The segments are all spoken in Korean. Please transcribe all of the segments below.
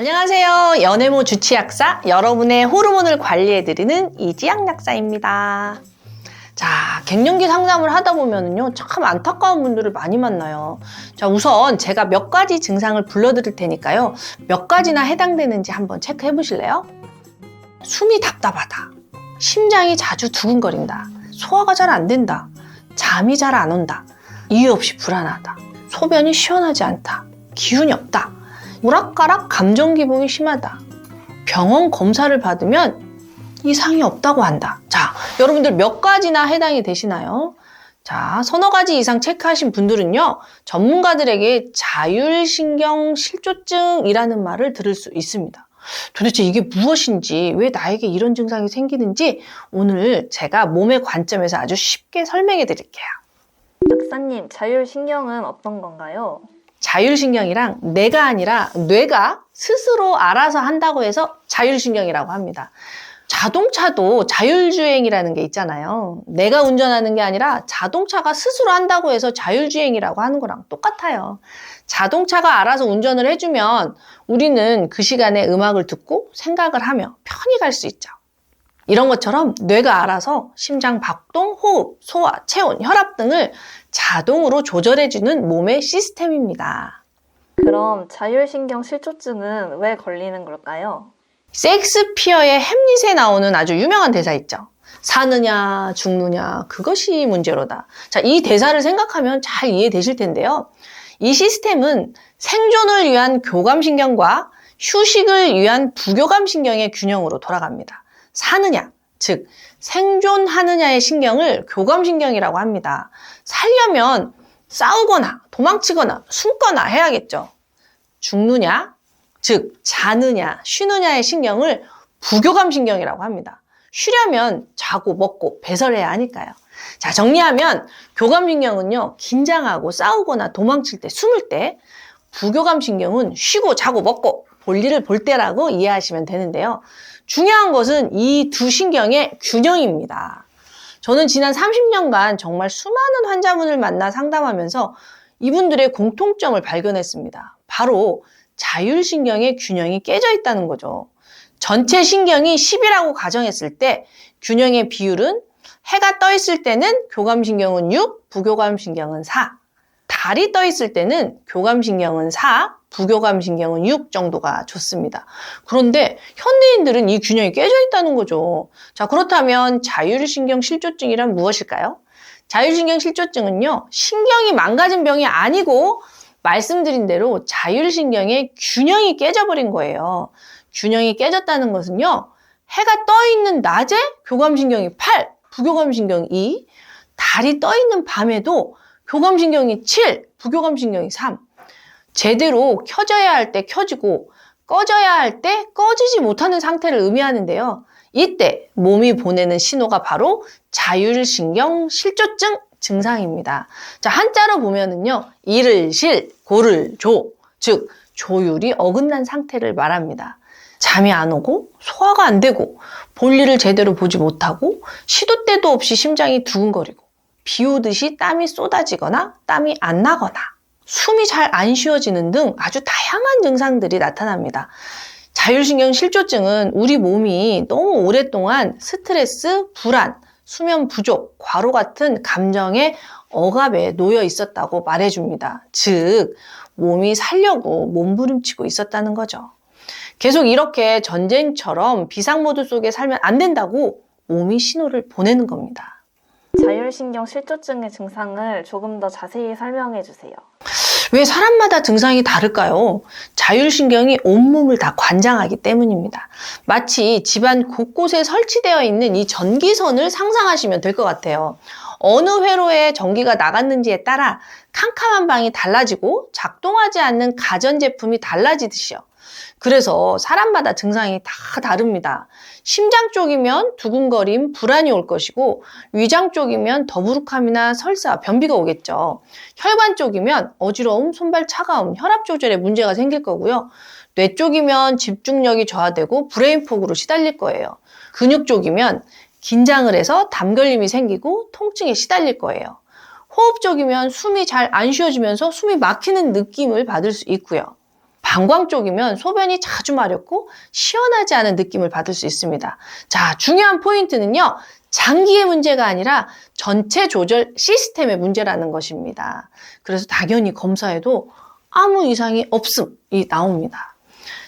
안녕하세요. 연애모 주치약사, 여러분의 호르몬을 관리해드리는 이지양 약사입니다. 자, 갱년기 상담을 하다 보면은요, 참 안타까운 분들을 많이 만나요. 자, 우선 제가 몇 가지 증상을 불러드릴 테니까요, 몇 가지나 해당되는지 한번 체크해 보실래요? 숨이 답답하다, 심장이 자주 두근거린다, 소화가 잘 안 된다, 잠이 잘 안 온다, 이유 없이 불안하다, 소변이 시원하지 않다, 기운이 없다, 오락가락 감정 기복이 심하다, 병원 검사를 받으면 이상이 없다고 한다. 자, 여러분들 몇 가지나 해당이 되시나요? 자, 서너 가지 이상 체크하신 분들은요, 전문가들에게 자율신경 실조증이라는 말을 들을 수 있습니다. 도대체 이게 무엇인지, 왜 나에게 이런 증상이 생기는지 오늘 제가 몸의 관점에서 아주 쉽게 설명해 드릴게요. 약사님, 자율신경은 어떤 건가요? 자율신경이랑 내가 아니라 뇌가 스스로 알아서 한다고 해서 자율신경이라고 합니다. 자동차도 자율주행이라는 게 있잖아요. 내가 운전하는 게 아니라 자동차가 스스로 한다고 해서 자율주행이라고 하는 거랑 똑같아요. 자동차가 알아서 운전을 해주면 우리는 그 시간에 음악을 듣고 생각을 하며 편히 갈 수 있죠. 이런 것처럼 뇌가 알아서 심장 박동, 호흡, 소화, 체온, 혈압 등을 자동으로 조절해주는 몸의 시스템입니다. 그럼 자율신경 실조증은 왜 걸리는 걸까요? 셰익스피어의 햄릿에 나오는 아주 유명한 대사 있죠. 사느냐 죽느냐 그것이 문제로다. 자, 이 대사를 생각하면 잘 이해되실 텐데요. 이 시스템은 생존을 위한 교감신경과 휴식을 위한 부교감신경의 균형으로 돌아갑니다. 사느냐, 즉 생존하느냐의 신경을 교감신경이라고 합니다. 살려면 싸우거나 도망치거나 숨거나 해야겠죠. 죽느냐, 즉 자느냐, 쉬느냐의 신경을 부교감신경이라고 합니다. 쉬려면 자고 먹고 배설해야 하니까요. 자, 정리하면 교감신경은요, 긴장하고 싸우거나 도망칠 때, 숨을 때, 부교감신경은 쉬고 자고 먹고 볼일을 볼 때라고 이해하시면 되는데요. 중요한 것은 이 두 신경의 균형입니다. 저는 지난 30년간 정말 수많은 환자분을 만나 상담하면서 이분들의 공통점을 발견했습니다. 바로 자율신경의 균형이 깨져 있다는 거죠. 전체 신경이 10이라고 가정했을 때 균형의 비율은 해가 떠 있을 때는 교감신경은 6, 부교감신경은 4. 달이 떠 있을 때는 교감신경은 4, 부교감신경은 6 정도가 좋습니다. 그런데 현대인들은 이 균형이 깨져 있다는 거죠. 자, 그렇다면 자율신경 실조증이란 무엇일까요? 자율신경 실조증은요, 신경이 망가진 병이 아니고 말씀드린 대로 자율신경의 균형이 깨져버린 거예요. 균형이 깨졌다는 것은요, 해가 떠 있는 낮에 교감신경이 8, 부교감신경이 2, 달이 떠 있는 밤에도 교감신경이 7, 부교감신경이 3. 제대로 켜져야 할 때 켜지고 꺼져야 할 때 꺼지지 못하는 상태를 의미하는데요. 이때 몸이 보내는 신호가 바로 자율신경 실조증 증상입니다. 자, 한자로 보면은요, 이를 실, 고를 조, 즉 조율이 어긋난 상태를 말합니다. 잠이 안 오고 소화가 안 되고 볼일을 제대로 보지 못하고 시도 때도 없이 심장이 두근거리고 비 오듯이 땀이 쏟아지거나 땀이 안 나거나 숨이 잘 안 쉬어지는 등 아주 다양한 증상들이 나타납니다. 자율신경 실조증은 우리 몸이 너무 오랫동안 스트레스, 불안, 수면 부족, 과로 같은 감정의 억압에 놓여 있었다고 말해줍니다. 즉, 몸이 살려고 몸부림치고 있었다는 거죠. 계속 이렇게 전쟁처럼 비상모드 속에 살면 안 된다고 몸이 신호를 보내는 겁니다. 자율신경 실조증의 증상을 조금 더 자세히 설명해 주세요. 왜 사람마다 증상이 다를까요? 자율신경이 온몸을 다 관장하기 때문입니다. 마치 집안 곳곳에 설치되어 있는 이 전기선을 상상하시면 될 것 같아요. 어느 회로에 전기가 나갔는지에 따라 캄캄한 방이 달라지고 작동하지 않는 가전제품이 달라지듯이요. 그래서 사람마다 증상이 다 다릅니다. 심장 쪽이면 두근거림, 불안이 올 것이고 위장 쪽이면 더부룩함이나 설사, 변비가 오겠죠. 혈관 쪽이면 어지러움, 손발 차가움, 혈압 조절에 문제가 생길 거고요. 뇌 쪽이면 집중력이 저하되고 브레인포그로 시달릴 거예요. 근육 쪽이면 긴장을 해서 담결림이 생기고 통증에 시달릴 거예요. 호흡 쪽이면 숨이 잘 안 쉬어지면서 숨이 막히는 느낌을 받을 수 있고요. 방광 쪽이면 소변이 자주 마렵고 시원하지 않은 느낌을 받을 수 있습니다. 자, 중요한 포인트는요. 장기의 문제가 아니라 전체 조절 시스템의 문제라는 것입니다. 그래서 당연히 검사에도 아무 이상이 없음이 나옵니다.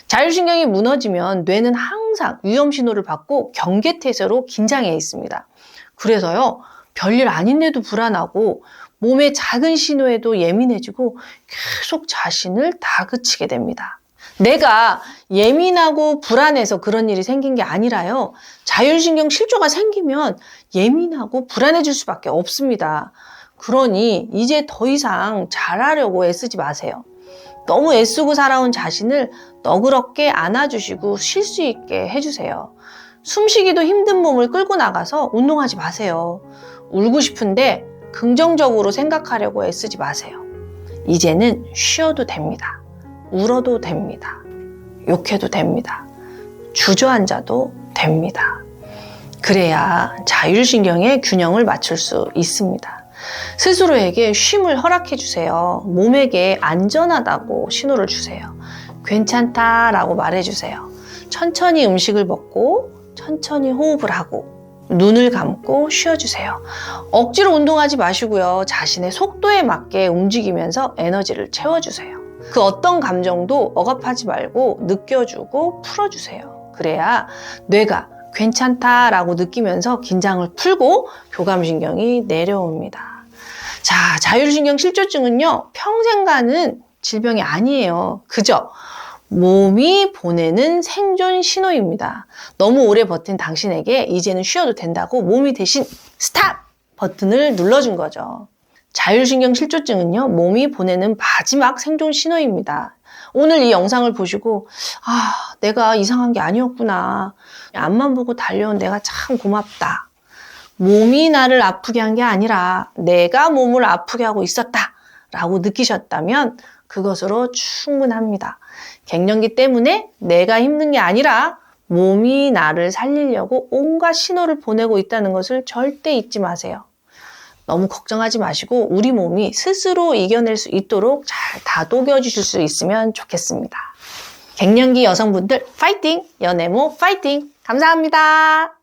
자율신경이 무너지면 뇌는 항상 위험 신호를 받고 경계태세로 긴장해 있습니다. 그래서요, 별일 아닌데도 불안하고 몸의 작은 신호에도 예민해지고 계속 자신을 다그치게 됩니다. 내가 예민하고 불안해서 그런 일이 생긴 게 아니라요. 자율신경 실조가 생기면 예민하고 불안해질 수밖에 없습니다. 그러니 이제 더 이상 잘하려고 애쓰지 마세요. 너무 애쓰고 살아온 자신을 너그럽게 안아주시고 쉴 수 있게 해주세요. 숨쉬기도 힘든 몸을 끌고 나가서 운동하지 마세요. 울고 싶은데 긍정적으로 생각하려고 애쓰지 마세요. 이제는 쉬어도 됩니다. 울어도 됩니다. 욕해도 됩니다. 주저앉아도 됩니다. 그래야 자율신경의 균형을 맞출 수 있습니다. 스스로에게 쉼을 허락해 주세요. 몸에게 안전하다고 신호를 주세요. 괜찮다라고 말해 주세요. 천천히 음식을 먹고 천천히 호흡을 하고 눈을 감고 쉬어주세요. 억지로 운동하지 마시고요. 자신의 속도에 맞게 움직이면서 에너지를 채워주세요. 그 어떤 감정도 억압하지 말고 느껴주고 풀어주세요. 그래야 뇌가 괜찮다라고 느끼면서 긴장을 풀고 교감신경이 내려옵니다. 자, 자율신경 실조증은요, 평생 가는 질병이 아니에요. 그죠? 몸이 보내는 생존 신호입니다. 너무 오래 버틴 당신에게 이제는 쉬어도 된다고 몸이 대신 스탑 버튼을 눌러준 거죠. 자율신경 실조증은요, 몸이 보내는 마지막 생존 신호입니다. 오늘 이 영상을 보시고 내가 이상한 게 아니었구나. 앞만 보고 달려온 내가 참 고맙다. 몸이 나를 아프게 한 게 아니라 내가 몸을 아프게 하고 있었다 라고 느끼셨다면 그것으로 충분합니다. 갱년기 때문에 내가 힘든 게 아니라 몸이 나를 살리려고 온갖 신호를 보내고 있다는 것을 절대 잊지 마세요. 너무 걱정하지 마시고 우리 몸이 스스로 이겨낼 수 있도록 잘 다독여 주실 수 있으면 좋겠습니다. 갱년기 여성분들 파이팅! 연애모 파이팅! 감사합니다.